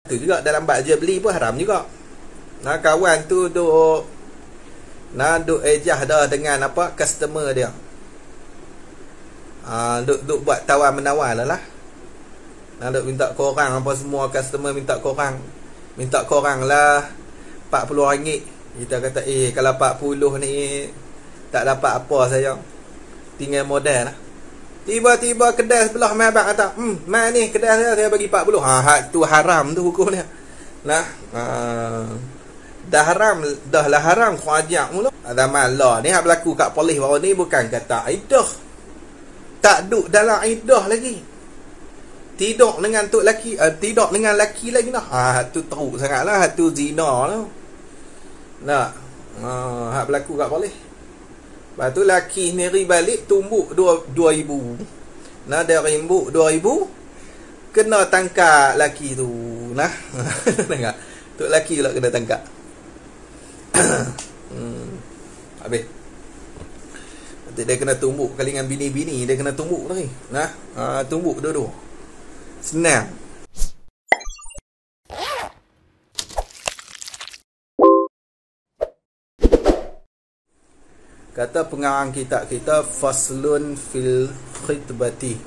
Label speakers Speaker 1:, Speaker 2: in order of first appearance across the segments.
Speaker 1: Tu juga dalam bab jual beli pun haram juga. Nah, kawan tu duk ejah dah dengan apa customer dia. Duk buat tawar menawar lah. Duk minta korang apa semua, customer minta korang lah RM40. Kita kata kalau 40 ni tak dapat apa saya, tinggal modal lah. Tiba-tiba kedai sebelah mai abang kata, mai ni kedai saya bagi 40. Hak tu haram tu hukum dia. Nah, dah haram kau ajak mula. Zaman lah ni hak berlaku kat polis baru ni bukan kata iddah. Tak duk dalam iddah lagi. Tidur dengan tok laki, tidur dengan laki lagi dah. Tu teruk sangatlah, tu zina lah. Nah, hak berlaku kat polis. Lepas tu laki sendiri balik tumbuk 2,000. Nah, dia rimbuk 2,000, kena tangkap laki tu. Nah, tengok. Tok laki pula kena tangkap. Habis. Nanti dia kena tumbuk kali dengan bini-bini, dia kena tumbuk lagi. Nah, tumbuk dua-dua. Senang. Kata pengarang kitab kita, faslun fil khitbati.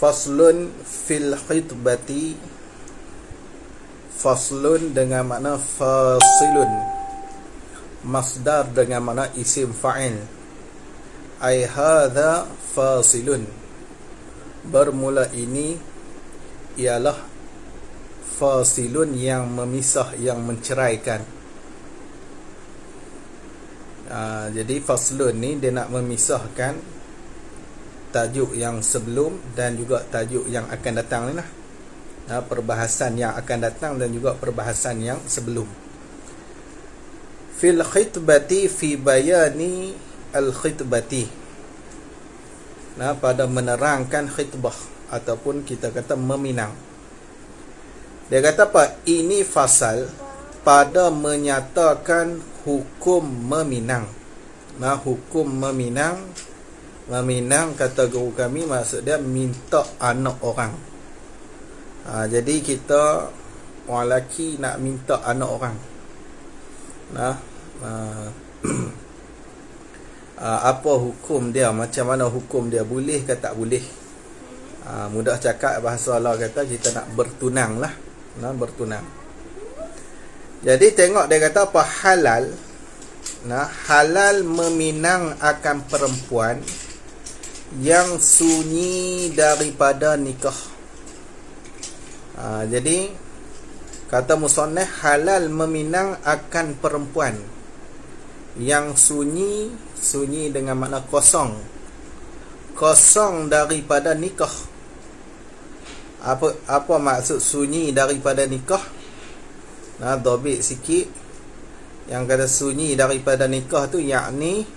Speaker 1: Faslun fil khitbati. Faslun dengan makna fasilun. Masdar dengan makna isim fa'il. Ai hadza fasilun. Bermula ini ialah fasilun yang memisah, yang menceraikan. Jadi faslun ni dia nak memisahkan tajuk yang sebelum dan juga tajuk yang akan datang ni lah. Perbahasan yang akan datang dan juga perbahasan yang sebelum. Fil khitbati fi bayani al khitbati. Pada menerangkan khitbah ataupun kita kata meminang. Dia kata apa? Ini fasal pada menyatakan hukum meminang. Hukum meminang kata guru kami maksud dia minta anak orang. Jadi kita orang lelaki nak minta anak orang. Apa hukum dia, macam mana hukum dia, boleh ke tak boleh? Mudah cakap, bahasa Allah kata kita nak bertunang lah. Bertunang. Jadi tengok dia kata apa, halal. Halal meminang akan perempuan yang sunyi daripada nikah. Jadi kata musannaf, halal meminang akan perempuan yang sunyi dengan makna kosong daripada nikah. Apa maksud sunyi daripada nikah? Dhabit sikit. Yang kata sunyi daripada nikah tu yakni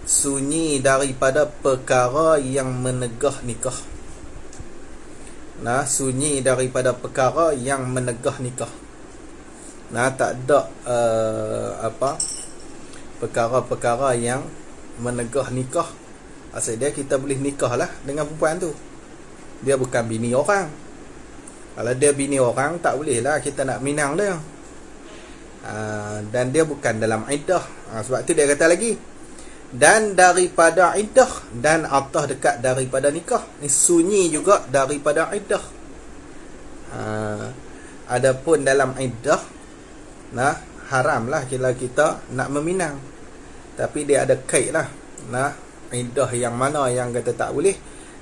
Speaker 1: sunyi daripada perkara yang menegah nikah. Sunyi daripada perkara yang menegah nikah. Tak ada perkara-perkara yang menegah nikah. Asal dia kita boleh nikah lah dengan perempuan tu. Dia bukan bini orang. Kalau dia bini orang, tak boleh lah kita nak minang dia. Dan dia bukan dalam iddah. Sebab tu dia kata lagi, dan daripada iddah, dan atah dekat daripada nikah. Ni sunyi juga daripada iddah. Adapun dalam iddah, haram lah kalau kita nak meminang. Tapi dia ada kait lah. Iddah yang mana yang kata tak boleh,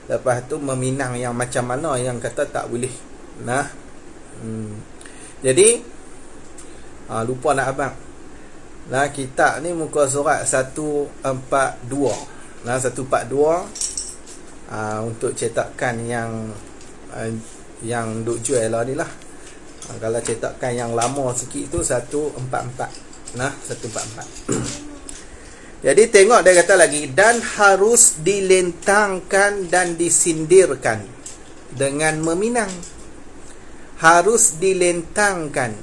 Speaker 1: lepas tu meminang yang macam mana yang kata tak boleh. Jadi lupa nak abang. Kitab ni muka surat 142. 142 untuk cetakan yang duk jual lah ni lah. Kalau cetakan yang lama sikit tu 144. 144. Jadi tengok dia kata lagi, dan harus dilentangkan dan disindirkan dengan meminang. Harus dilentangkan.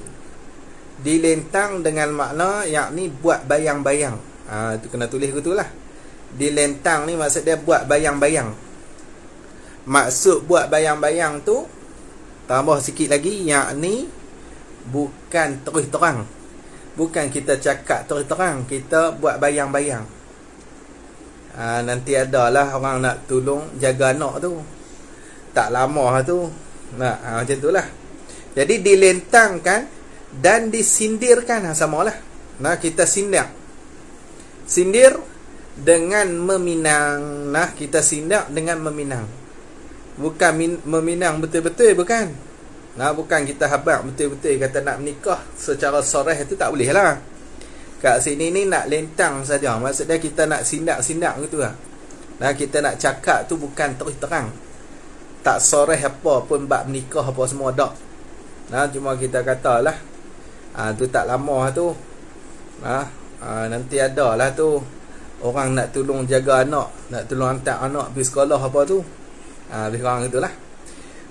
Speaker 1: Dilentang dengan makna yakni buat bayang-bayang. Itu kena tulis gitu lah. Dilentang ni maksud dia buat bayang-bayang. Maksud buat bayang-bayang tu Tambah sikit lagi, yang ni bukan terus terang. Bukan kita cakap terus terang, kita buat bayang-bayang. Nanti adalah orang nak tolong jaga anak tu. Tak lama tu. Macam tu lah. Jadi dilentangkan dan disindirkan samalah. Kita sindir dengan meminang. Kita sindir dengan meminang. Bukan meminang betul-betul, bukan. Bukan kita habaq betul-betul kata nak menikah secara soreh itu tak boleh lah. Kat sini ni nak lentang saja. Maksudnya kita nak sindak-sindak gitu lah. Kita nak cakap tu bukan terus terang. Tak soreh apa pun bab menikah apa semua dak. Cuma kita katalah tu tak lama tu. Nanti ada lah tu orang nak tolong jaga anak, nak tolong hantar anak pergi sekolah apa tu. Lebih kurang itulah.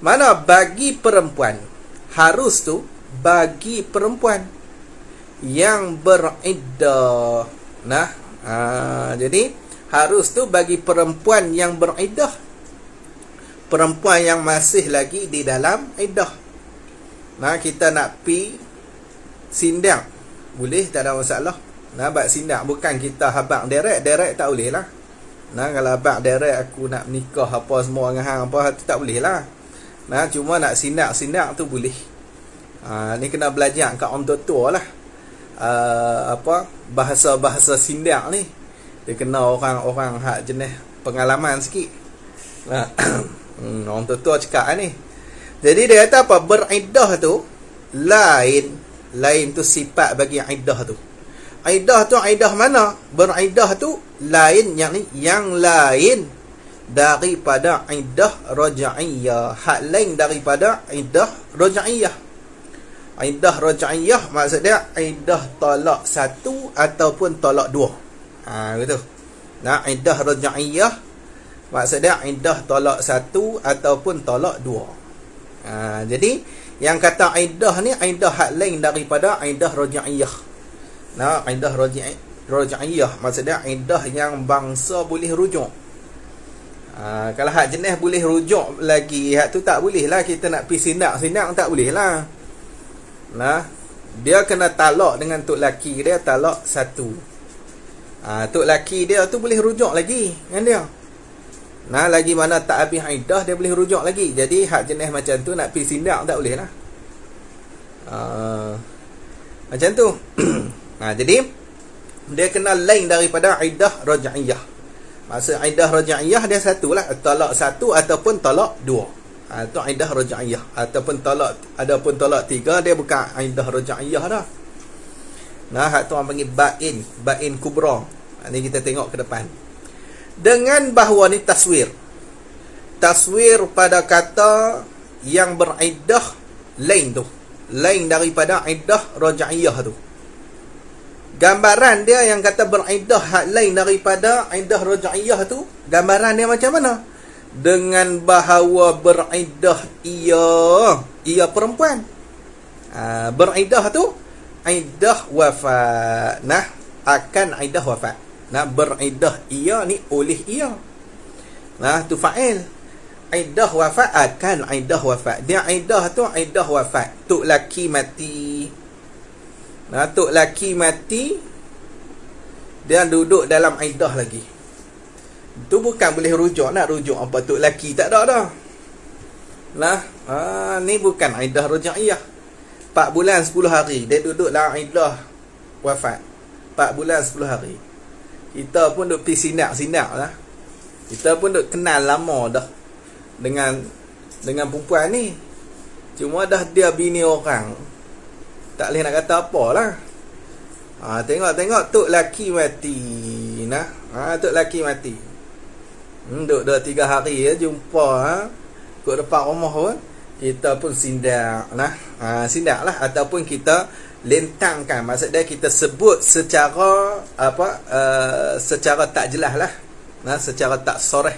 Speaker 1: Mana bagi perempuan, harus tu bagi perempuan yang beriddah. Jadi harus tu bagi perempuan yang beriddah, perempuan yang masih lagi di dalam iddah. Kita nak pi sindak, boleh, tak ada masalah. Bab sindak bukan kita habaq direct tak boleh lah. Kalau habaq direct aku nak menikah apa semua dengan hang apa, tak boleh lah. Cuma nak sindak tu boleh. Ni kena belajar kat orang tua lah. Bahasa-bahasa sindak ni dia kena orang-orang hak jenis pengalaman sikit. Orang tua cakap ni. Jadi dia kata apa? Beriddah tu lain tu sifat bagi iddah tu. Iddah tu iddah mana? Beriddah tu lain, yang lain daripada iddah raja'iyah. Hak lain daripada iddah raja'iyah. Iddah raja'iyah maksudnya iddah talak satu ataupun talak dua. Gitu. Iddah raja'iyah maksudnya iddah talak satu ataupun talak dua. Jadi yang kata iddah ni iddah hak lain daripada iddah raja'iyah. Iddah raja'iyah maksudnya iddah yang bangsa boleh rujuk. Kalau hak jenis boleh rujuk lagi, hak tu tak boleh lah. Kita nak pergi sindak tak boleh lah. Dia kena talak dengan tok laki dia, talak satu. Tok laki dia tu boleh rujuk lagi dengan dia. Lagi mana tak habis iddah dia boleh rujuk lagi. Jadi hak jenis macam tu nak pergi sindak tak boleh lah. Macam tu. Jadi dia kena lain daripada iddah raja'iyah. Maksud iddah raja'iyah dia satulah, talak satu ataupun talak dua. Itu iddah raja'iyah. Ataupun talak tiga, dia bukan iddah raja'iyah dah. Hak tu orang panggil bain kubra. Ni kita tengok ke depan. Dengan bahawa ni taswir pada kata yang beriddah lain daripada iddah raja'iyah tu. Gambaran dia yang kata beriddah hak lain daripada iddah raja'iyah tu, gambaran dia macam mana? Dengan bahawa beriddah ia perempuan. Beriddah tu iddah wafat. Akan iddah wafat. Beriddah ia ni oleh ia. Tu fa'il. Iddah wafat akan iddah wafat. Dia iddah tu iddah wafat. Tok laki mati. Tok laki mati, dia duduk dalam iddah lagi. Tu bukan boleh rujuk. Nak rujuk apa tok laki tak ada dah. Ni bukan iddah raja'iyah. 4 bulan 10 hari dia duduk dalam iddah wafat. 4 bulan 10 hari. Kita pun duk pergi sindak lah. Kita pun duk kenal lama dah dengan perempuan ni. Cuma dah dia bini orang, tak boleh nak kata apalah. Tengok tok laki mati. Tok laki mati. Duk 2-3 hari jumpa kat depan rumah pun kita pun sindak lah, ataupun kita lentangkan. Maksudnya kita sebut secara secara tak jelas lah. Secara tak soreh.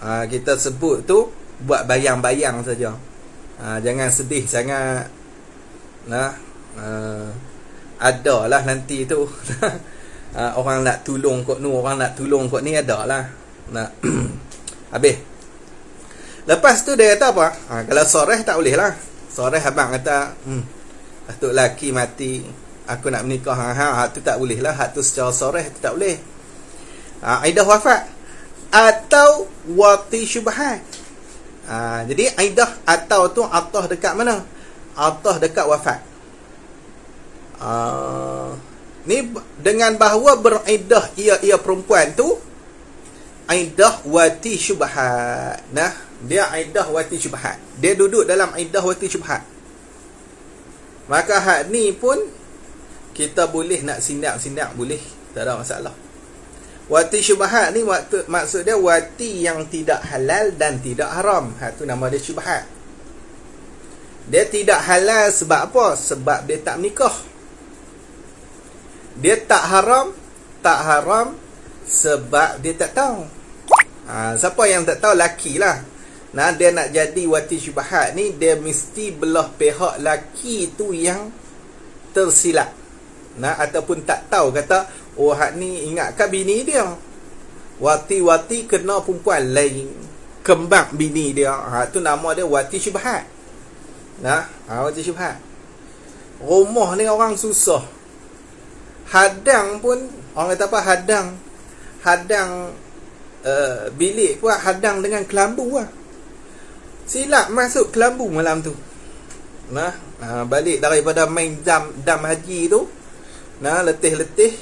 Speaker 1: Kita sebut tu buat bayang-bayang saja. Jangan sedih sangat. Ada lah nanti tu. Orang nak tolong kot ni, orang nak tolong kot ni, ada lah. Habis. Lepas tu dia kata apa? Kalau soreh tak boleh lah. Soreh abang kata, Datuk lelaki mati, aku nak menikah hak tu tak boleh lah. Hak tu secara soreh tu tak boleh. Iddah wafat atau wati syubhat. Jadi iddah atau tu atah dekat mana? Atah dekat wafat. Ni dengan bahawa beriddah ia perempuan tu iddah wati syubhat. Nah, dia iddah wati syubhat. Dia duduk dalam iddah wati syubhat. Maka hak ni pun kita boleh nak sindak boleh, tak ada masalah. Wati syubhat ni maksud dia wati yang tidak halal dan tidak haram. Hak tu nama dia syubhat. Dia tidak halal sebab apa? Sebab dia tak menikah. Dia tak haram sebab dia tak tahu. Siapa yang tak tahu? Laki lah. Nah, dia nak jadi wati syubhat ni, dia mesti belah pihak laki tu yang tersilap. Nah, ataupun tak tahu, kata, oh hak ni ingatkan bini dia. Wati-wati kena perempuan lain, kembang bini dia. Tu nama dia wati syubhat. Nah, wati syubhat. Rumah ni orang susah. Hadang pun, orang kata apa? Hadang bilik pun hadang dengan kelambu lah. Silap masuk kelambu malam tu. Nah, balik daripada main dam haji tu. Nah, letih-letih.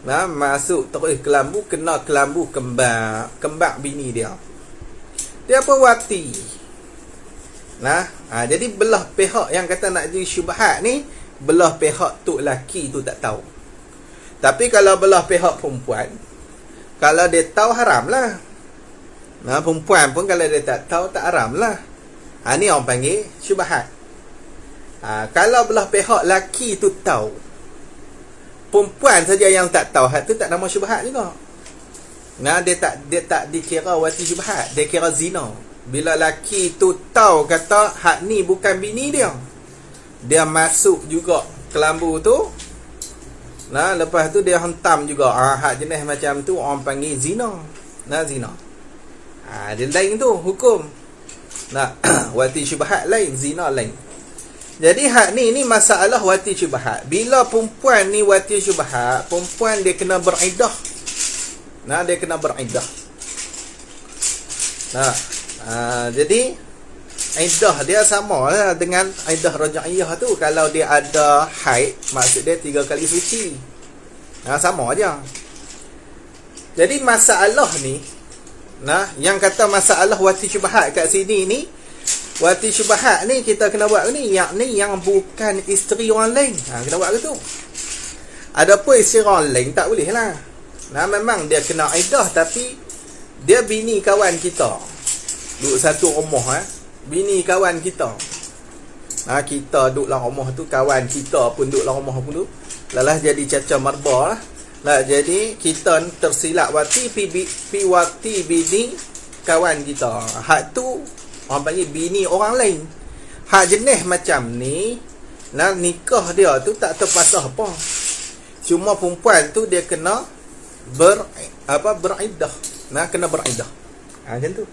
Speaker 1: Nah, masuk terus kelambu, kena kelambu kembang bini dia. Dia apa? Wati. Nah, jadi belah pihak yang kata nak jadi syubhat ni, belah pihak tu laki tu tak tahu. Tapi kalau belah pihak perempuan, kalau dia tahu haram lah. Nah, perempuan pun kalau dia tak tahu tak haram lah. Ni orang panggil syubhat. Kalau belah pihak laki tu tahu, perempuan saja yang tak tahu, hak tu tak nama syubhat juga. Nah, dia tak dikira wati syubhat, dia kira zina. Bila laki tu tahu kata hak ni bukan bini dia, dia masuk juga kelambu tu. Nah, lepas tu dia hentam juga. Hak jenis macam tu orang panggil zina. Nah, zina. Dia lain tu hukum. Nah, wati syubhat lain, zina lain. Jadi hak ni masalah wati syubhat. Bila perempuan ni wati syubhat, perempuan dia kena beriddah. Nah, dia kena beriddah. Nah, jadi iddah dia sama lah dengan iddah raja'iyah tu. Kalau dia ada haid, maksud dia 3 kali suci. Sama aja. Jadi masalah ni, yang kata masalah wati syubhat kat sini ni, wati syubhat ni kita kena buat ni, yakni yang bukan isteri orang lain. Kena buat gitu. Adapun isteri orang lain tak boleh lah. Memang dia kena iddah, tapi dia bini kawan kita, duduk satu rumah. Bini kawan kita. Kita duduk dalam rumah tu, kawan kita pun duduk dalam rumah pun tu. Lalah jadi caca marba lah. Jadi kita tersilap wati pi wati bini kawan kita. Hak tu orang panggil bini orang lain. Hak jenis macam ni, nikah dia tu tak terpasah apa. Cuma perempuan tu dia kena beriddah. Kena beriddah. Macam tu.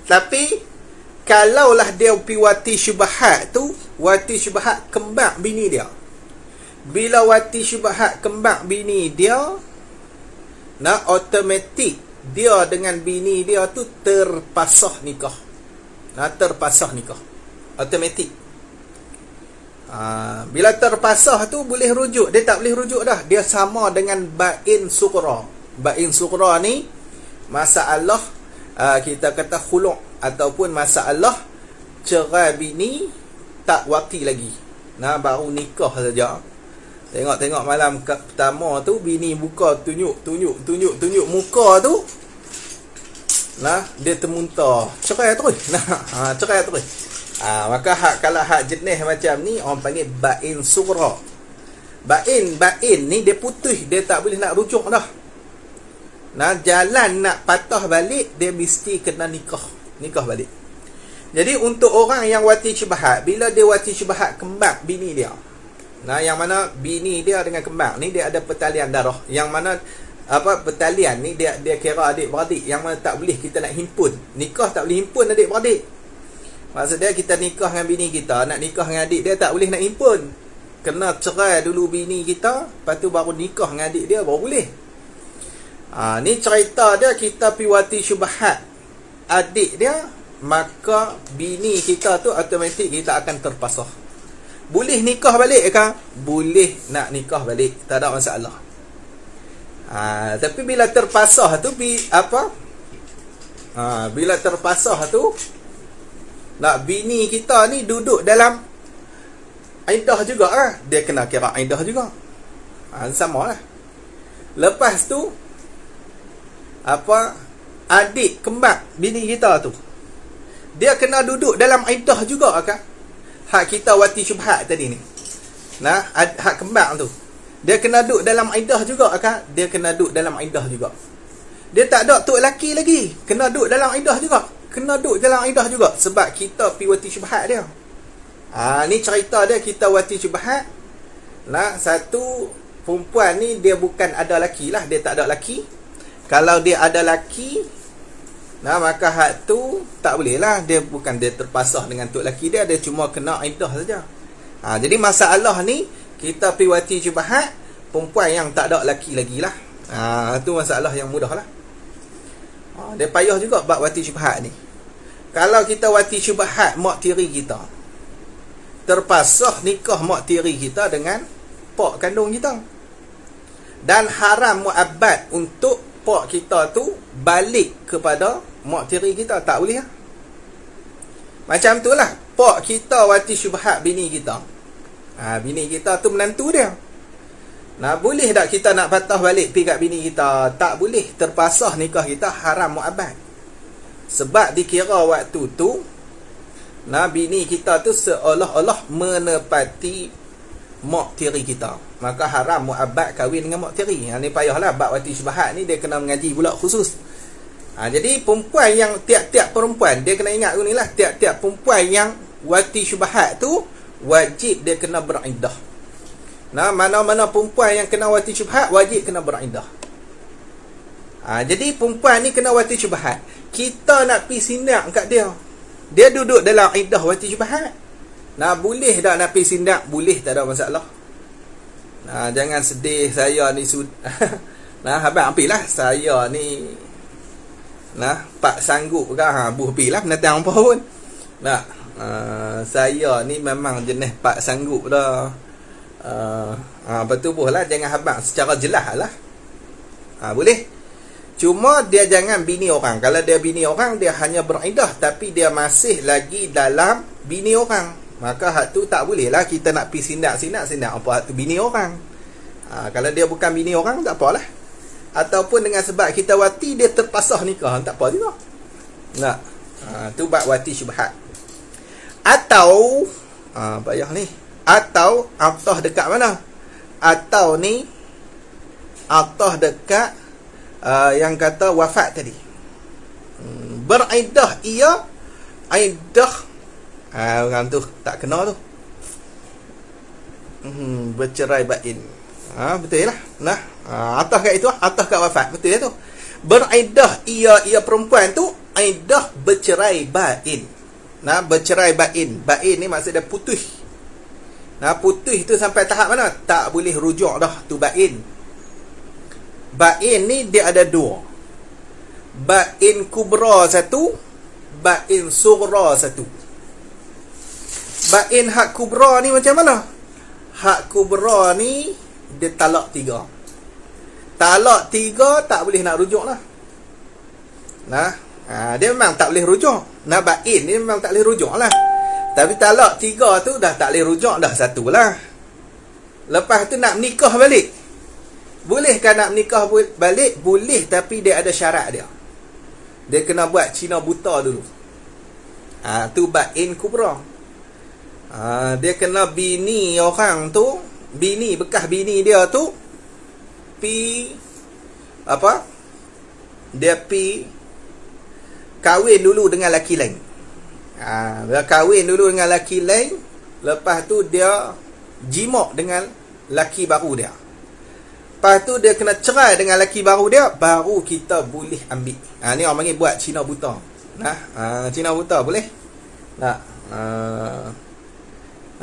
Speaker 1: Tapi kalaulah dia pi wati syubhat tu, wati syubhat kembang bini dia. Bila wati syubhat kembang bini dia, automatik dia dengan bini dia tu terpasah nikah. Terpasah nikah. Automatik. Bila terpasah tu boleh rujuk. Dia tak boleh rujuk dah. Dia sama dengan bain sughra. Bain sughra ni masalah kita kata khulu' ataupun masalah cerai bini tak wati lagi. Baru nikah saja. Tengok malam pertama tu bini buka tunjuk muka tu. Dia termuntah. Cerai terus. Cerai terus. Maka kalau hak jenis macam ni orang panggil bain sughra. Bain ni dia putih, dia tak boleh nak rujuk dah. Jalan nak patah balik, dia mesti kena nikah balik. Jadi untuk orang yang wati syubhat, bila dia wati syubhat kembang bini dia, yang mana bini dia dengan kembang ni dia ada pertalian darah, yang mana pertalian ni dia kira adik-beradik yang mana tak boleh kita nak himpun. Nikah tak boleh himpun adik-beradik. Maksud dia kita nikah dengan bini kita, nak nikah dengan adik dia tak boleh nak himpun. Kena cerai dulu bini kita, lepas tu baru nikah dengan adik dia baru boleh. Ni cerita dia, kita pi wati syubhat adik dia, maka bini kita tu automatik kita akan terpasah. Boleh nikah balik ke? Boleh nak nikah balik, tak ada masalah. Tapi bila terpasah tu bila terpasah tu nak bini kita ni duduk dalam iddah juga dia kena kira iddah juga. Sama lah. Lepas tu adik kembar bini kita tu, dia kena duduk dalam iddah juga kan? Hak kita wati syubhat tadi ni. Hak kembar tu, dia kena duduk dalam iddah juga kan? Dia kena duduk dalam iddah juga. Dia tak ada tok laki lagi, kena duduk dalam iddah juga. Kena duduk dalam iddah juga sebab kita pi wati syubhat dia. Ni cerita dia, kita wati syubhat. Satu perempuan ni dia bukan ada laki lah, dia tak ada laki. Kalau dia ada laki, maka hak tu tak boleh lah. Dia bukan dia terpasah dengan tok laki dia, dia cuma kena iddah saja. Jadi masalah ni kita pi wati syubhat perempuan yang tak ada laki lagi lah. Tu masalah yang mudah lah. Dia payah juga bab wati syubhat ni. Kalau kita wati syubhat mak tiri kita, terpasah nikah mak tiri kita dengan pak kandung kita, dan haram muabbad untuk pak kita tu balik kepada mak tiri kita, tak boleh lah. Macam tu lah, pak kita wati syubhat bini kita. Bini kita tu menantu dia. Boleh tak kita nak patah balik pergi kat bini kita? Tak boleh. Terpasah nikah kita haram muabbad. Sebab dikira waktu tu bini kita tu seolah-olah menepati mak tiri kita, maka haram muabbad kahwin dengan mak tiri. Ni payahlah bab wati syubhat ni, dia kena mengaji pula khusus. Jadi perempuan yang tiap-tiap perempuan, dia kena ingat ni lah, tiap-tiap perempuan yang wati syubhat tu wajib dia kena beriddah. Mana-mana perempuan yang kena wati syubhat wajib kena beriddah. Jadi perempuan ni kena wati syubhat, kita nak pi sindak kat dia, dia duduk dalam iddah wati syubhat. Boleh tak nak pergi sindak? Boleh, tak ada masalah. Jangan sedih, saya ni abang ambil lah, saya ni pak sanggup kan, buh pergi lah menatang apa pun. Saya ni memang jenis pak sanggup dah. Betul lah, jangan abang secara jelas lah. Boleh. Cuma dia jangan bini orang. Kalau dia bini orang, dia hanya beriddah tapi dia masih lagi dalam bini orang, maka hak tu tak boleh lah kita nak pergi sindak apa hak tu bini orang. Kalau dia bukan bini orang, tak apalah. Ataupun dengan sebab kita wati, dia terpasah nikah, tak apa juga. Tu bab wati syubhat. Atau payah ni, atau atah dekat mana? Atau ni atah dekat yang kata wafat tadi. Beriddah ia iddah, orang tu tak kena tu. Bercerai bain. Betul lah. Atas kat itu, atas kat wafat. Betul lah tu. Beriddah ia perempuan tu iddah bercerai bain. Bercerai bain. Bain ni maksud dia putus. Putus tu sampai tahap mana? Tak boleh rujuk dah tu bain. Bain ni dia ada dua. Bain kubra satu, bain sughra satu. Bain hak kubra ni macam mana? Hak kubra ni dia talak 3. Talak 3 tak boleh nak rujuk lah. Dia memang tak boleh rujuk. Bain ni memang tak boleh rujuk lah. Tapi talak 3 tu dah tak boleh rujuk dah, satu lah. Lepas tu nak menikah balik. Bolehkah nak menikah balik? Boleh, tapi dia ada syarat dia. Dia kena buat Cina buta dulu. Tu bain kubra. Dia kena bini orang tu, bini bekas bini dia tu dia pi kahwin dulu dengan laki lain. Dia kahwin dulu dengan laki lain, lepas tu dia jimak dengan laki baru dia. Lepas tu dia kena cerai dengan lelaki baru dia, baru kita boleh ambil. Ni orang panggil buat Cina buta. Cina buta boleh? Tak.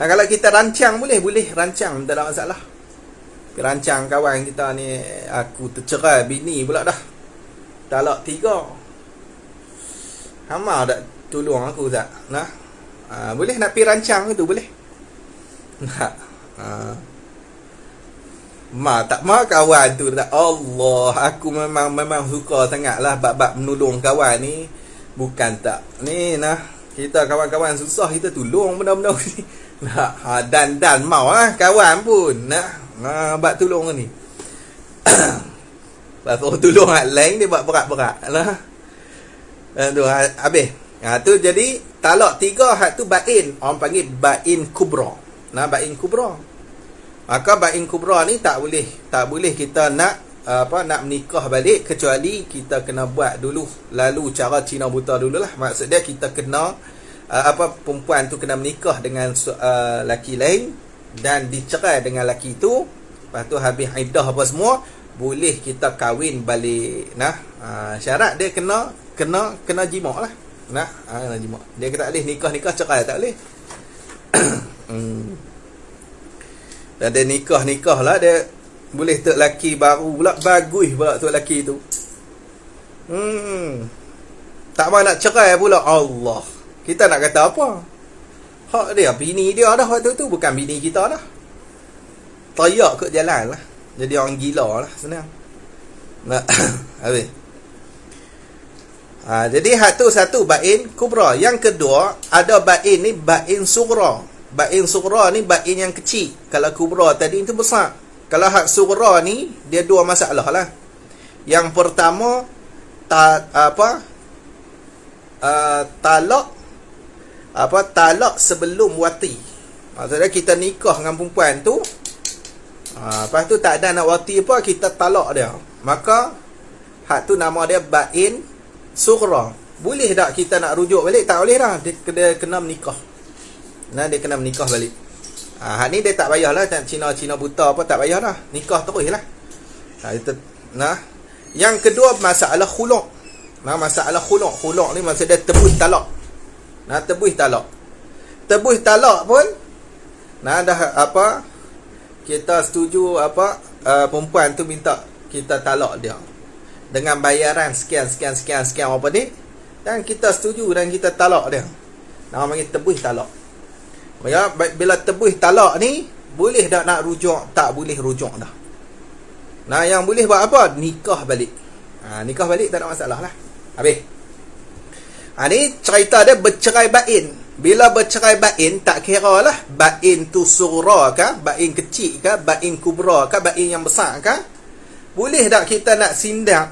Speaker 1: Kalau kita rancang boleh rancang, tak ada masalah. Rancang kawan kita ni, aku tercerai bini pula dah. Talak 3. Hama tak tolong aku tak? Boleh nak pergi rancang tu boleh. Nak. Tak mau kawan tu tak. Allah, aku memang suka sangatlah bab menolong kawan ni. Bukan tak. Ni kita kawan-kawan susah kita tolong benda-benda ni. Dan mau kawan pun bab tolong ni. Lepas tolong hak lain dia buat berat-berat lah. Tu habis. Tu jadi talak 3 hak tu bain. Orang panggil bain kubra. Bain kubra. Maka bain kubra ni tak boleh kita nak menikah balik, kecuali kita kena buat dulu lalu cara Cina buta dululah. Maksud dia kita kena perempuan tu kena menikah dengan laki lain dan dicerai dengan laki tu. Lepas tu habis iddah apa semua, boleh kita kahwin balik. Syarat dia kena jimak lah. Kena jimak. Dia tak boleh nikah cerai, tak boleh. Dan dia nikah lah, dia boleh tok laki baru pula, bagus pula tok laki tu. Tak mau nak cerai pula. Allah, kita nak kata apa? Hak dia, bini dia dah waktu tu, bukan bini kita dah. Tayak ke jalan lah. Jadi orang gila lah, senang. Habis. Jadi hak tu satu bain kubra. Yang kedua ada bain ni bain sughra. Bain sughra ni bain yang kecil. Kalau kubra tadi itu besar. Kalau hak sughra ni dia dua masalah lah. Yang pertama talak sebelum wati. Maksudnya kita nikah dengan perempuan tu, lepas tu tak ada nak wati apa, kita talak dia. Maka hak tu nama dia bain sughra. Boleh tak kita nak rujuk balik? Tak boleh dah. Dia kena menikah. Dia kena menikah balik. Hak ni dia tak payahlah Cina buta apa, tak payah dah. Nikah terus lah. Yang kedua masalah khuluk. Masalah khuluk. Khuluk ni maksud dia tebus talak. Tebus talak. Tebus talak pun dah kita setuju perempuan tu minta kita talak dia dengan bayaran sekian apa ni, dan kita setuju dan kita talak dia. Nama panggil tebus talak. Bila tebus talak ni, boleh tak nak rujuk? Tak boleh rujuk dah. Yang boleh buat apa? Nikah balik. Nikah balik tak ada masalah lah. Habis. Ni cerita dia bercerai bain. Bila bercerai bain, tak kira lah bain tu sughra ke, bain kecil ke, bain kubra ke, bain yang besar ke. Boleh tak kita nak sindang?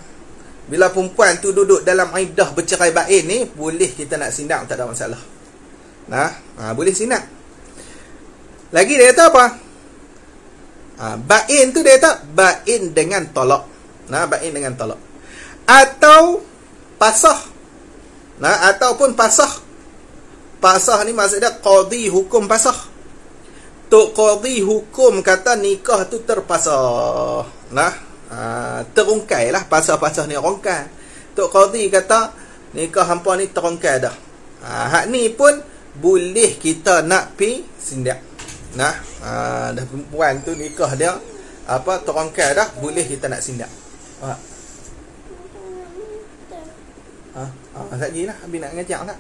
Speaker 1: Bila perempuan tu duduk dalam iddah bercerai bain ni, boleh kita nak sindang, tak ada masalah. Boleh sindang. Lagi dia kata apa? Bain tu dia kata bain dengan tolak. Bain dengan tolak. Atau pasah. Ataupun pasah. Pasah ni maksud dia qadi hukum pasah. Tok qadi hukum kata nikah tu terpasah. Terungkai lah. Pasah-pasah ni rongkai. Tok qadi kata nikah hampa ni terungkai dah. Hak ni pun boleh kita nak pi sindak. Dah perempuan tu nikah dia terongkai dah, boleh kita nak sindak. Lagi lah, habis nak ngajak tak?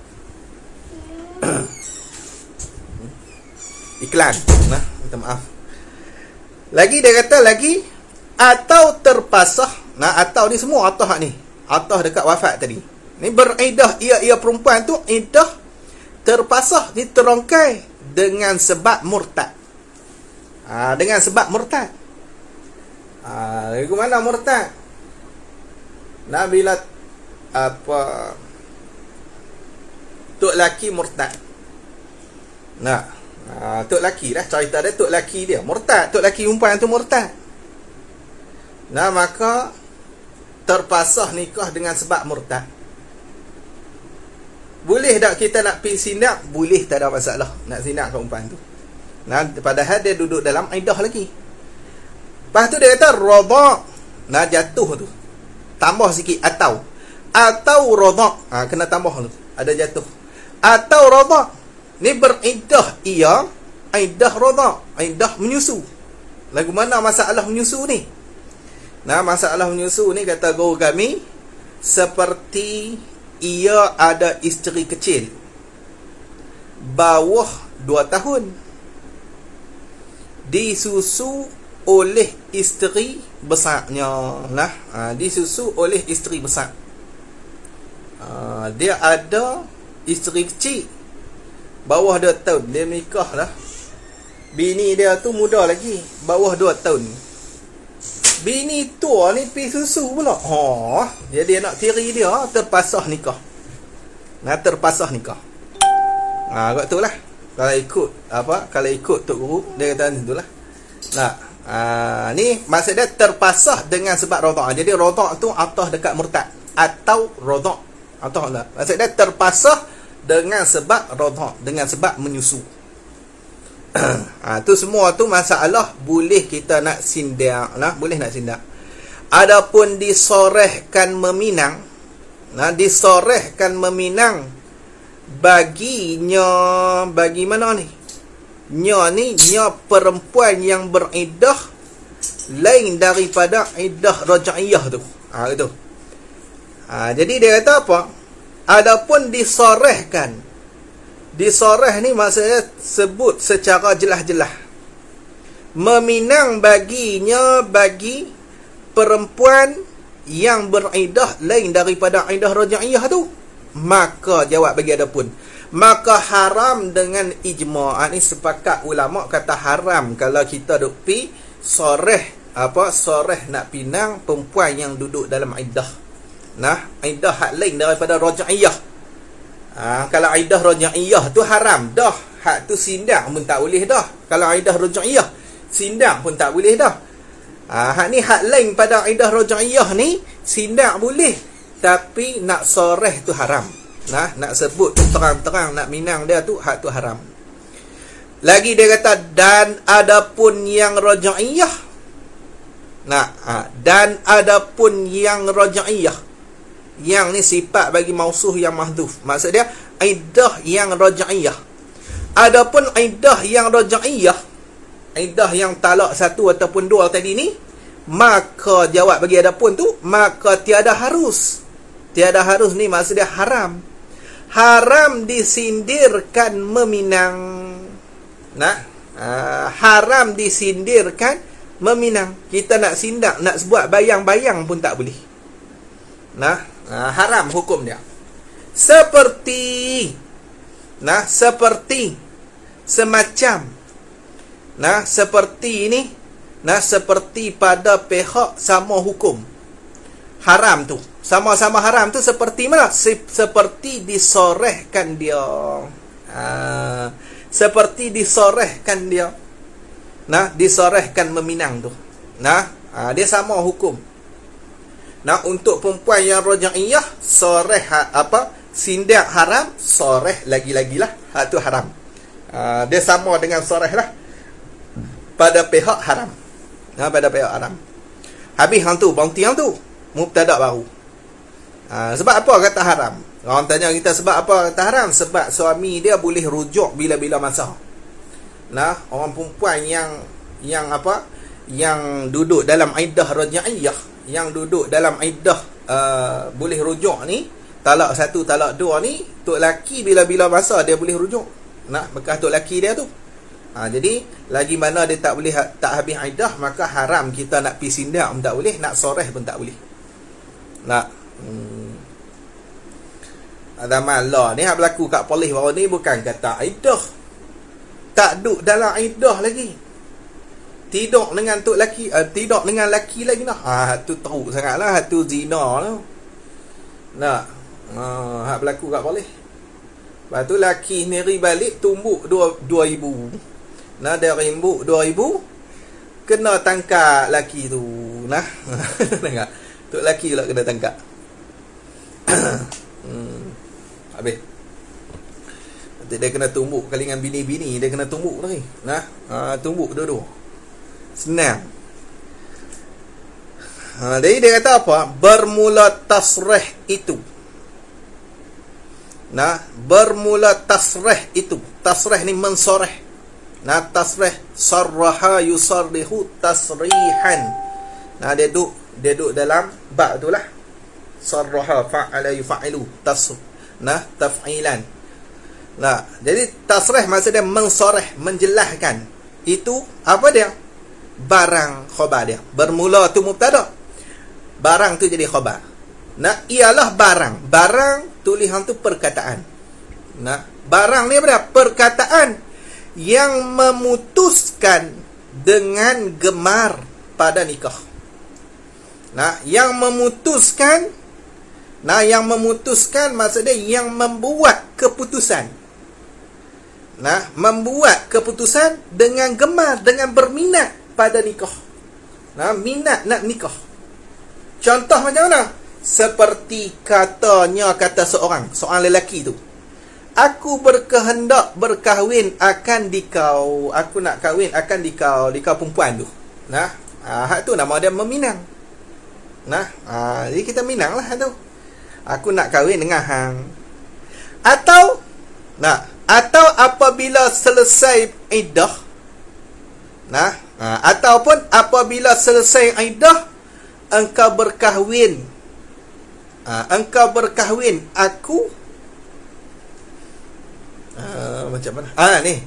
Speaker 1: Iklan. Minta maaf. Lagi dia kata lagi, atau terpasah. Atau ni semua atau hak ni. Atau dekat wafat tadi. Ni beriddah ia perempuan tu iddah terpasah, ni terongkai dengan sebab murtad. Dengan sebab murtad. Ke mana murtad? Bila tok laki murtad. Tok laki dah cerita dia, tok laki dia murtad, tok laki perempuan tu murtad. Maka terpasah nikah dengan sebab murtad. Boleh tak kita nak pergi sindak? Boleh, tak ada masalah nak sindak ke perempuan tu. Padahal dia duduk dalam iddah lagi. Lepas tu dia kata radha'. Nah, jatuh tu. Tambah sikit atau radha'. Kena tambah tu. Ada jatuh. Atau radha'. Ni beriddah ia, iddah radha'. Iddah menyusu. Lagu mana masalah menyusu ni? Nah, masalah menyusu ni kata guru kami seperti ia ada isteri kecil bawah 2 tahun, disusu oleh isteri besarnya. Nah, disusu oleh isteri besar. Dia ada isteri kecil bawah 2 tahun. Dia nikah lah. Bini dia tu muda lagi, bawah 2 tahun. Bini tua ni pergi susu pula. Jadi dia nak tiri dia terpasah nikah. Nah, terpasah nikah. Kat tu lah. Kalau ikut Tok Guru, dia kata macam tu lah. Nah, ni maksud dia terpasah dengan sebab radha'. Jadi radha' tu atas dekat murtad. Atau radha'. Atas lah. Maksud dia terpasah dengan sebab radha'. Dengan sebab menyusu. Tu semua tu masalah boleh kita nak sindak lah, boleh nak sindak. Adapun disorehkan meminang, disorehkan meminang baginya, bagi mana ni? Nya perempuan yang beriddah lain daripada iddah raj'iyah tu. Itu. Jadi dia kata apa? Adapun disorehkan. Disoreh ni maksudnya sebut secara jelas-jelas. Meminang baginya bagi perempuan yang beriddah lain daripada iddah raj'iyah tu. Maka jawab bagi adapun. Maka haram dengan ijma'. Ni sepakat ulama kata haram kalau kita duk pi soreh nak pinang perempuan yang duduk dalam iddah. Nah, iddah hak lain daripada raj'iyah. Kalau iddah raj'iyah tu haram dah. Hak tu sindang pun tak boleh dah. Kalau iddah raj'iyah sindang pun tak boleh dah. Hak ni hak lain pada iddah raj'iyah ni, sindang boleh, tapi nak soreh tu haram. Nah, nak sebut terang-terang nak minang dia tu, hak tu haram. Lagi dia kata dan adapun yang raj'iyah. Dan adapun yang raj'iyah. Yang ni sifat bagi mausuh yang mahdhuf. Maksud dia iddah yang raj'iyah. Adapun iddah yang raj'iyah, iddah yang talak 1 ataupun 2 tadi ni, maka jawab bagi adapun tu, maka tiada harus. Tiada harus ni maksud dia haram. Haram disindirkan meminang. Haram disindirkan meminang. Kita nak sindak, nak buat bayang-bayang pun tak boleh. Haram hukum dia. Seperti semacam seperti ini, seperti pada pihak sama hukum. Haram tu, sama-sama haram tu seperti mana? Seperti disorehkan dia. Seperti disorehkan dia. Disorehkan meminang tu. Dia sama hukum. Untuk perempuan yang raj'iyah, soreh sindak haram, soreh lagi-lagilah, hak tu haram. Dia sama dengan soreh lah pada pihak haram. Pada pihak haram. Habis hang tu, bounty hang tu mubtada baru. Sebab apa kata haram? Orang tanya kita sebab apa kata haram? Sebab suami dia boleh rujuk bila-bila masa. Orang perempuan yang duduk dalam iddah raj'iyah, yang duduk dalam iddah boleh rujuk ni, talak 1, talak 2 ni, tok laki bila-bila masa dia boleh rujuk. Bekas tok laki dia tu. Jadi lagi mana dia tak boleh, tak habis iddah, maka haram kita nak pi sindak pun tak boleh, nak soreh pun tak boleh. Zaman Allah ni hak berlaku kat polis baru ni bukan kata iddah. Tak duduk dalam iddah lagi. Tidak dengan tok laki, tidak dengan laki lagi nah. Tu teruk sangatlah, tu zina lah. Hak berlaku kat polis. Lepas tu laki sendiri balik tumbuk 2,000. Dia rimbuk 2,000, kena tangkap laki tu. Tengok. Tok laki pula kena tangkap. Habis. Dia kena tumbuk kali dengan bini-bini, dia kena tumbuk lagi. Tumbuk dua-dua. Senang. Jadi dia kata apa? Bermula tasrih itu. Nah, bermula tasrih itu. Tasrih ni mensoreh. Nah, tasrih sarraha yusarrihu tasrihan. Nah, dia duduk dalam bab tu lah. Sarraha fa'ala yufa'ilu nah, taf'ilan. Nah, jadi tasrih maksudnya mensoreh, menjelaskan. Itu apa dia? Barang khabar dia. Bermula tu mubtada. Barang tu jadi khabar. Nah, ialah barang. Barang tulisan tu perkataan. Nah, barang ni apa dia? Perkataan yang memutuskan dengan gemar pada nikah. Nah, yang memutuskan. Nah, yang memutuskan maksudnya yang membuat keputusan. Nah, membuat keputusan dengan gemar, dengan berminat pada nikah. Nah, minat nak nikah. Contoh macam mana? Seperti kata seorang lelaki tu. Aku berkehendak berkahwin akan dikau. Aku nak kahwin akan dikau perempuan tu. Nah, hak tu nama dia meminang. Nah, jadi kita minang lah tu. Aku nak kahwin dengan hang. Atau apabila selesai iddah. Nah, ataupun apabila selesai iddah engkau berkahwin. Engkau berkahwin aku macam mana? Ni.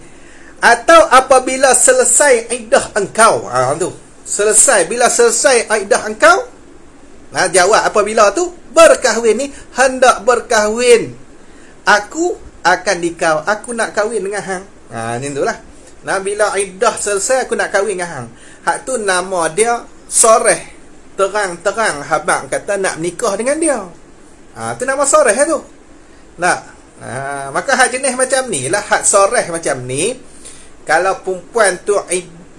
Speaker 1: Atau apabila selesai iddah engkau. Tu. Bila selesai iddah engkau. Nah, jawab apabila tu berkahwin ni, hendak berkahwin. Aku akan dikau. Aku nak kahwin dengan hang. Ni tu lah. Nah, bila iddah selesai aku nak kahwin dengan hang. Hak tu nama dia soreh. Terang-terang habang kata nak nikah dengan dia. Tu nama soreh tu. Nah, maka hak jenis macam ni lah, hak soreh macam ni. Kalau perempuan tu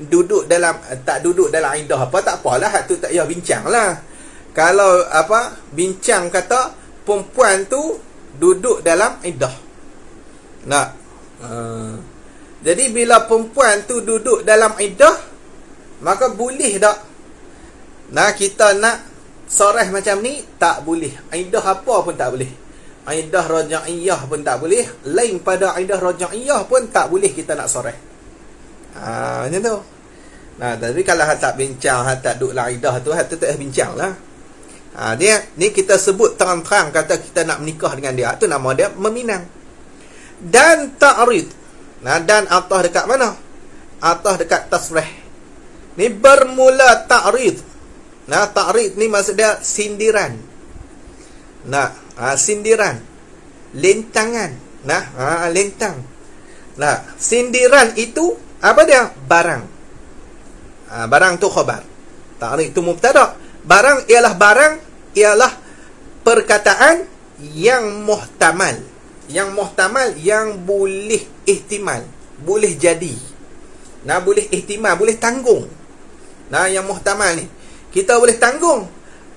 Speaker 1: duduk dalam tak duduk dalam iddah apa, tak apalah, hak tu tak payah bincang lah. Kalau bincang kata perempuan tu duduk dalam iddah. Nah, jadi bila perempuan tu duduk dalam iddah, maka boleh tak? Nah, kita nak soreh macam ni, tak boleh. Iddah apa pun tak boleh. Iddah raja'iyah pun tak boleh. Lain pada iddah raja'iyah pun tak boleh kita nak soreh. Macam tu. Nah, tapi kalau tak bincang, tak duduk dalam iddah tu, tu tak bincang lah. Dia ni kita sebut terang-terang kata kita nak menikah dengan dia. Tu nama dia meminang. Dan ta'rid. Nah, dan atah dekat mana? Atah dekat tasrih. Ni bermula ta'rid. Nah, ta'rid ni maksud dia sindiran. Nah, sindiran. Lentangan. Nah, lentang. Nah, sindiran itu apa dia? Barang. Barang tu khabar. Ta'rid tu mubtada. Barang ialah perkataan yang muhtamal. Yang muhtamal, yang boleh ihtimal, boleh jadi. Nah, boleh ihtimal, boleh tanggung. Nah, yang muhtamal ni, kita boleh tanggung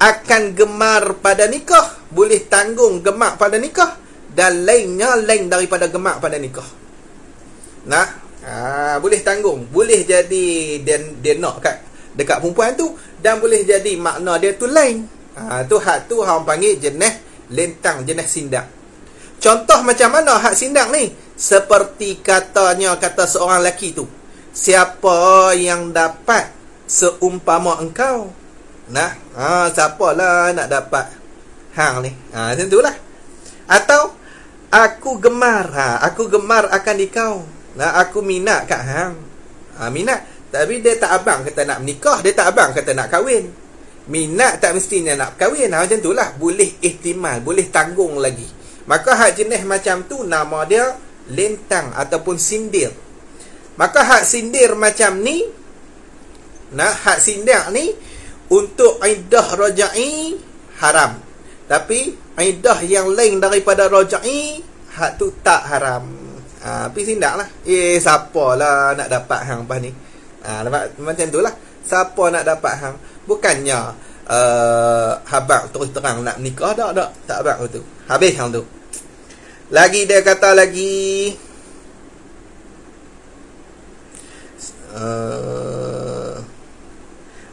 Speaker 1: akan gemar pada nikah, boleh tanggung gemar pada nikah, dan lainnya lain daripada gemar pada nikah. Nah, boleh tanggung, boleh jadi dia nak dekat perempuan tu, dan boleh jadi makna dia tu lain. Tu hak tu orang panggil jenis lentang, jenis sindak. Contoh macam mana hak sindak ni? Seperti kata seorang lelaki tu, siapa yang dapat seumpama engkau? Nah, siapalah nak dapat hang ni? Macam tu lah. Atau aku gemar, aku gemar akan dikau. Nah, aku minat kat hang. Minat. Tapi dia tak abang kata nak menikah, dia tak abang kata nak kahwin. Minat tak mestinya nak kahwin. Macam tu lah. Boleh ihtimal, boleh tanggung lagi. Maka hak jenis macam tu nama dia lentang ataupun sindir. Maka hak sindir macam ni, nah, hak sindir ni untuk iddah raja'i haram. Tapi iddah yang lain daripada raja'i, hak tu tak haram. Tapi sindak lah. Siapalah nak dapat hang pas ni? Macam tu lah. Siapa nak dapat hang? Bukannya habaq terus terang nak nikah, tak habaq tu. Habis hang tu. Lagi dia kata lagi,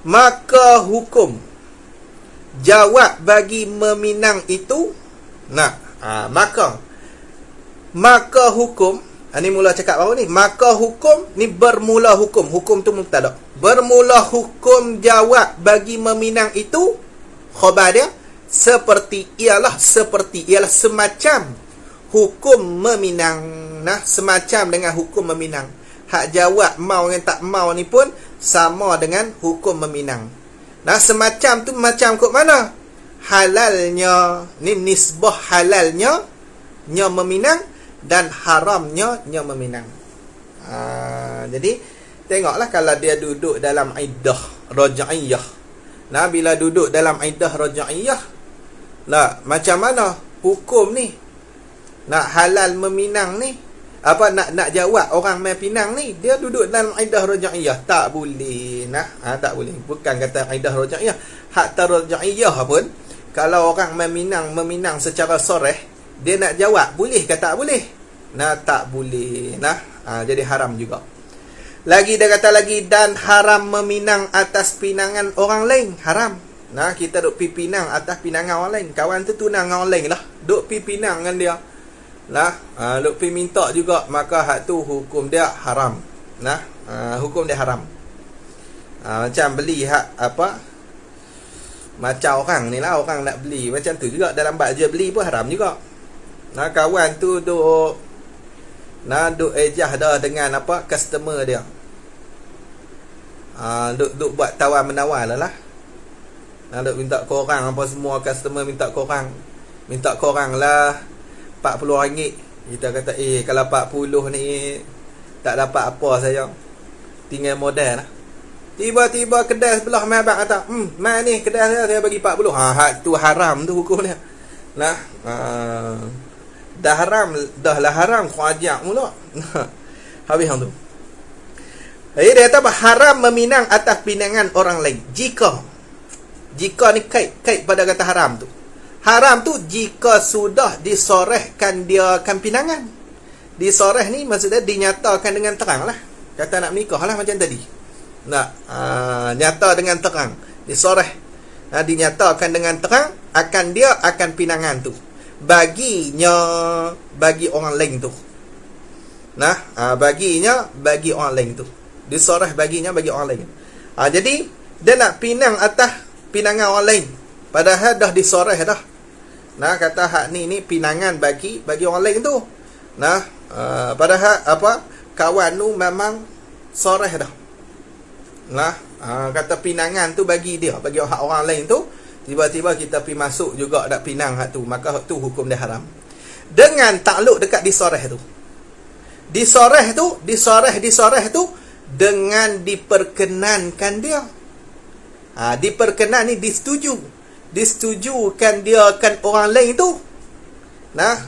Speaker 1: maka hukum jawab bagi meminang itu. Nah, maka hukum, ni mula cakap baru ni, maka hukum ni bermula hukum. Hukum tu mubtada. Bermula hukum jawab bagi meminang itu, khabar dia seperti ialah semacam hukum meminang. Nah, semacam dengan hukum meminang. Hak jawab mau dengan tak mau ni pun sama dengan hukum meminang. Nah, semacam tu macam kok mana? Halalnya, ni nisbah halalnya nya meminang, dan haramnya nya meminang. Jadi tengoklah kalau dia duduk dalam iddah raj'iyah. Nah, bila duduk dalam iddah raj'iyah, lah macam mana hukum ni? Nak halal meminang ni, apa nak jawab orang main pinang ni, dia duduk dalam iddah raj'iyah, tak boleh. Nah, tak boleh. Bukan kata iddah raj'iyah, hatta raj'iyah pun kalau orang meminang secara soreh, dia nak jawab boleh ke tak boleh? Nah, tak boleh. Nah, jadi haram juga. Lagi dia kata lagi, dan haram meminang atas pinangan orang lain. Haram. Nah, kita duk pi pinang atas pinangan orang lain. Kawan tu tunang orang lain lah, duk pi pinang dengan dia. Nah, duk pi minta juga, maka hak tu hukum dia haram. Nah, hukum dia haram. Macam beli hak apa, macam orang ni lah, orang nak beli macam tu juga, dalam bab jual beli pun haram juga. Nah, kawan tu duk ejah dah dengan apa, customer dia. Duk buat tawar menawar lah. Duk minta korang apa semua, customer minta korang lah RM40. Kita kata kalau 40 ni tak dapat apa saya, tinggal modal lah. Tiba-tiba kedai sebelah mai abang kata, mai ni kedai saya bagi 40. Hak tu haram tu hukum dia. Nah, dah haram kau ajak mula. Habis hang tu. Dia kata haram meminang atas pinangan orang lain. Jika ni kait pada kata haram tu. Haram tu jika sudah disorehkan dia kan pinangan. Disoreh ni maksudnya dinyatakan dengan terang lah. Kata nak menikah lah macam tadi. Nyata dengan terang, disoreh, dinyatakan dengan terang akan pinangan tu bagi orang lain tu. Nah, bagi orang lain tu, disoreh baginya bagi orang lain. Jadi dia nak pinang atas pinangan orang lain, padahal dah disoreh dah. Nah, kata hak ni pinangan bagi orang lain tu. Nah, padahal apa, kawan tu memang soreh dah. Nah, kata pinangan tu bagi dia, bagi hak orang lain tu, tiba-tiba kita pergi masuk juga nak pinang hak tu, maka hak tu hukum dia haram. Dengan takluk dekat disoreh tu. Disoreh tu dengan diperkenankan dia. Diperkenan ni disetujukan dia kan orang lain tu. Nah,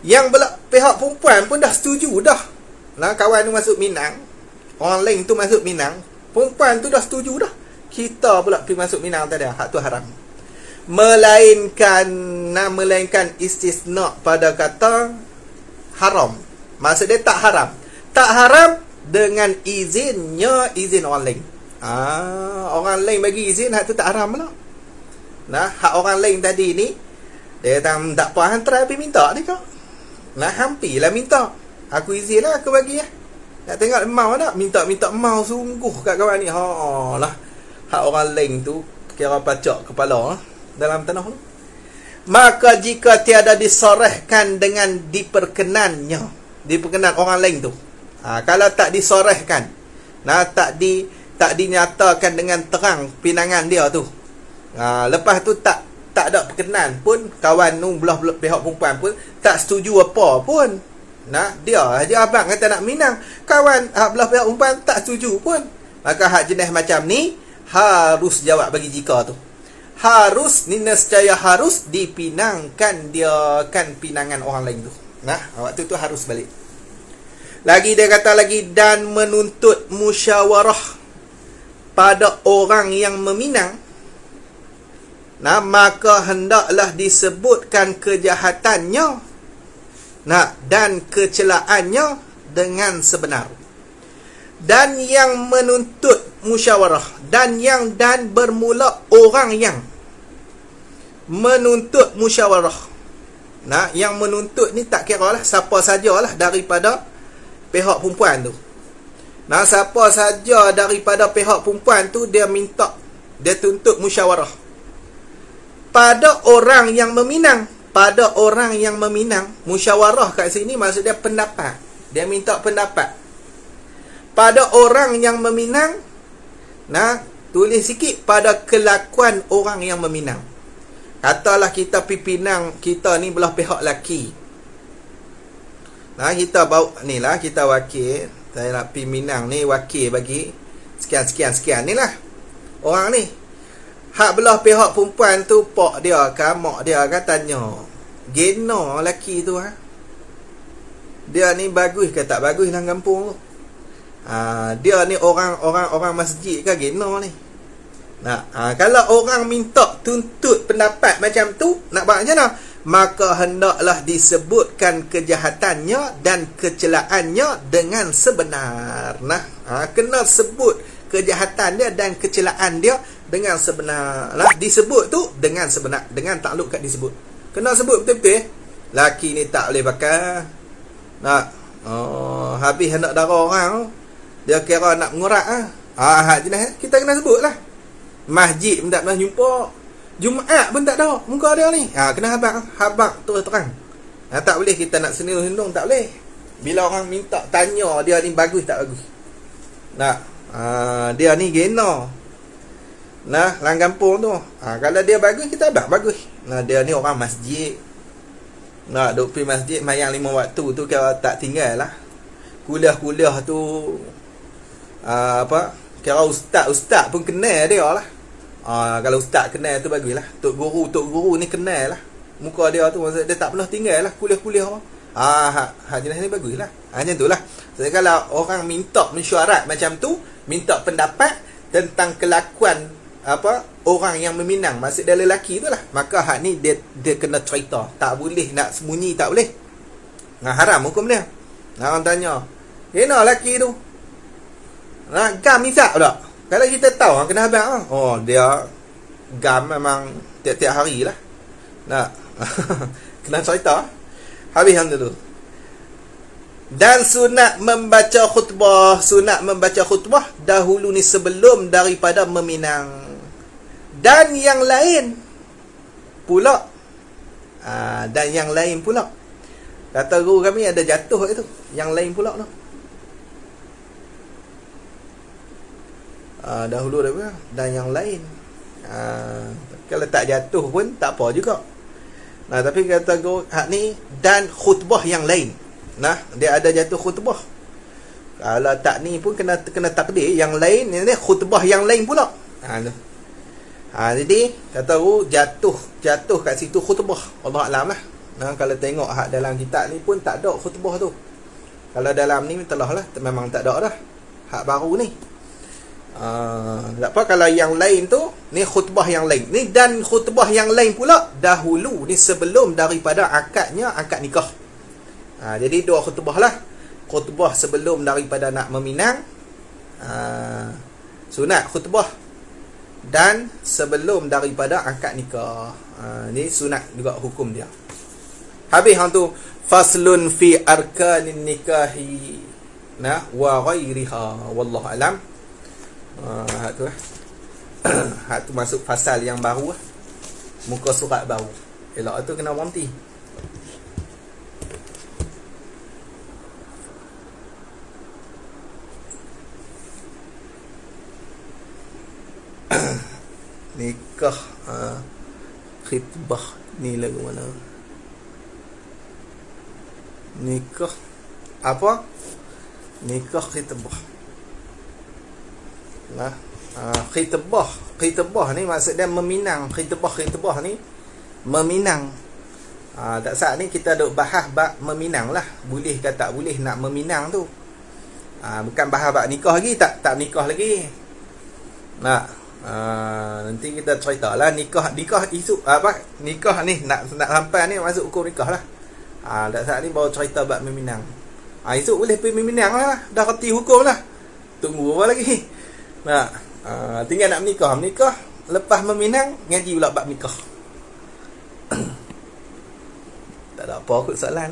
Speaker 1: yang pihak perempuan pun dah setuju dah. Nah, kawan tu masuk minang, orang lain tu masuk minang, perempuan tu dah setuju dah. Kita pula pergi masuk minang tadi, hak tu haram. Melainkan istisna pada kata haram. Maksud dia tak haram. Tak haram dengan izin orang lain. Orang lain bagi izin, hak tu tak haram lah. Nah, hak orang lain tadi ni, dia tak apa, hang try pergi minta ni kau. Nah, hampirlah minta. Aku izin lah, aku bagi lah. Nak tengok mau tak? Minta mau sungguh kat kawan ni. Lah. Hak orang lain tu kira pacak kepala dalam tanah tu. Maka jika tiada disorehkan dengan diperkenan orang lain tu. Kalau tak disorehkan, tak dinyatakan dengan terang pinangan dia tu. Lepas tu tak ada perkenan pun, kawan tu belah pihak perempuan pun tak setuju apa pun. Nah, dia abang kata nak minang, kawan belah pihak perempuan tak setuju pun, maka hak jenis macam ni harus jawab bagi jika tu. Harus ni nescaya harus dipinangkan dia kan pinangan orang lain tu. Nah, waktu tu harus balik. Lagi dia kata lagi, dan menuntut musyawarah pada orang yang meminang. Nah, maka hendaklah disebutkan kejahatannya, dan kecelaannya dengan sebenar. Dan yang menuntut musyawarah, dan bermula orang yang. menuntut musyawarah. Nah, yang menuntut ni tak kira lah siapa sajalah daripada pihak perempuan tu. Nah, siapa saja daripada pihak perempuan tu dia minta, dia tuntut musyawarah pada orang yang meminang. Pada orang yang meminang. Musyawarah kat sini maksud dia pendapat. Dia minta pendapat pada orang yang meminang. Nah, tulis sikit, pada kelakuan orang yang meminang. Katalah kita pipinang, kita ni belah pihak laki. Nah, kita bawa ni lah, kita wakil. Saya nak pi Minang ni wakil bagi sekian ni lah orang ni. Hak belah pihak perempuan tu, pak dia kan, mak dia kan tanya, gena laki tu dia ni bagus ke tak bagus dalam kampung tu? Dia ni orang masjid ke gena ni? Nah, kalau orang minta tuntut pendapat macam tu, nak buat macam mana? Maka hendaklah disebutkan kejahatannya dan kecelaannya dengan sebenar. Nah, kena sebut kejahatan dia dan kecelaan dia dengan sebenar. Nah, disebut tu dengan sebenar, dengan takluk kat disebut. Kena sebut betul-betul. Laki ni tak boleh pakai. Nak habis hendak darah orang, dia kira nak mengurat jenis kita kena sebut lah. Masjid pun tak pernah jumpa, Jumaat pun tak ada muka dia ni. Kena habaq terus terang. Tak boleh kita nak senil-senung, tak boleh. Bila orang minta tanya dia ni bagus tak bagus. Nah, dia ni gena. Nah, lang kampung tu. Kalau dia bagus, kita abang bagus. Nah, dia ni orang masjid. Nah, duk pergi masjid mayang 5 waktu tu kira tak tinggal lah. Kuliah-kuliah tu kira ustaz pun kenal dia lah. Kalau ustaz kenal tu baguslah. Tok guru ni kenal lah. Muka dia tu maksud dia tak pernah tinggal lah kuliah-kuliah. Hak jenis ni baguslah. Macam tu lah. Jadi kalau orang minta mesyuarat macam tu, minta pendapat tentang kelakuan orang yang meminang, maksud dia lelaki tu lah, maka hak ni dia kena cerita. Tak boleh nak sembunyi, tak boleh. Haram hukum dia. Orang tanya, kena lelaki tu nak gam isap tak? Kalau kita tahu kena habaq dia gam memang tiap-tiap hari lah. Nak kena cerita. Habis yang tu. Dan sunat membaca khutbah dahulu ni sebelum daripada meminang. Dan yang lain pula. Dan yang lain pula. Kata guru kami ada jatuh itu. Yang lain pula tu. Dahulu dah. Dan yang lain. Kalau tak jatuh pun tak apa juga. Nah, tapi kata guru hak ni dan khutbah yang lain. Nah, dia ada jatuh khutbah. Kalau tak ni pun kena takdir yang lain, ni khutbah yang lain pula. Jadi kata jatuh kat situ khutbah. Allah alam lah. Nah, kalau tengok hak dalam kitab ni pun tak ada khutbah tu. Kalau dalam ni telah lah memang tak ada dah. Hak baru ni. Tak apa kalau yang lain tu ni khutbah yang lain. Ni dan khutbah yang lain pula dahulu ni sebelum daripada akad nikah. Jadi dua khutbah lah. Khutbah sebelum daripada nak meminang, sunat khutbah, dan sebelum daripada akad nikah. Ni sunat juga hukum dia. Habis hang tu faslun fi arkanin nikahi wa ghairiha wallahu alam. Hak tu lah. Hak tu masuk fasal yang baru lah. Muka surat baru. Elok tu kena berhenti. Nikah khitbah ni lagu mana? Nikah apa? Nikah khitbah. Nah, khitbah ni maksud dia meminang. Khitbah ni meminang. Tak saat ni kita duk bahas bab meminang lah. Boleh ke tak boleh nak meminang tu. Bukan bahas bab nikah lagi, tak nikah lagi. Nah, nanti kita ceritalah nikah isu nikah ni nak sampai ni masuk hukum nikah lah. Tak saat ni baru cerita bab meminang. Isu boleh pergi meminang lah. Dah reti hukum lah. Tunggu apa lagi? Nah, tinggal nak menikah lepas meminang ngaji pula bab nikah. apa kot soalan.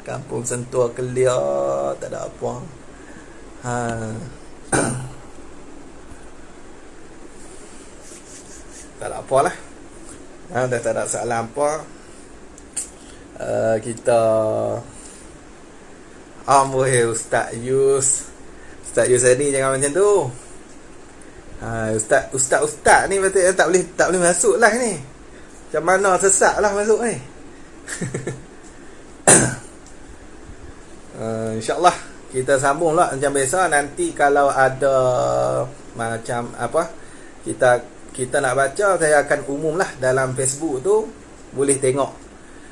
Speaker 1: Kampung Sentua Kelia, tak ada apa. Tak ada apalah. Dah tak ada soalan apa. Kita Ustaz Yus ni jangan macam tu. Ustaz ni betul tak boleh masuk lah ni. Macam mana sesat lah masuk ni. InsyaAllah kita sambung lah macam biasa. Nanti kalau ada macam apa kita nak baca, saya akan umum lah dalam Facebook tu. Boleh tengok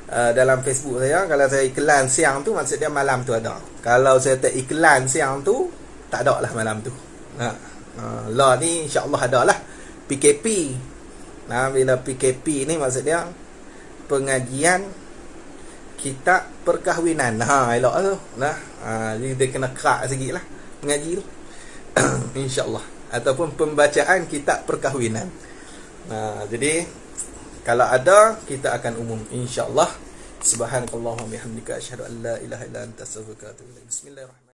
Speaker 1: dalam Facebook saya. Kalau saya iklan siang tu, maksud dia malam tu ada. Kalau saya tak iklan siang tu, tak ada lah malam tu. Lah ni insyaAllah ada lah. PKP. Bila PKP ni maksud dia pengajian kitab perkahwinan. Elok tu. Jadi dia kena kerak sikit lah mengaji tu. InsyaAllah. Ataupun pembacaan kitab perkahwinan. Jadi kalau ada, kita akan umum InsyaAllah. Subhanakallahumma bihamdika asyhadu an la ilaha illa anta astaghfiruka wa atubu ilaik. Bismillahirrahmanirrahim.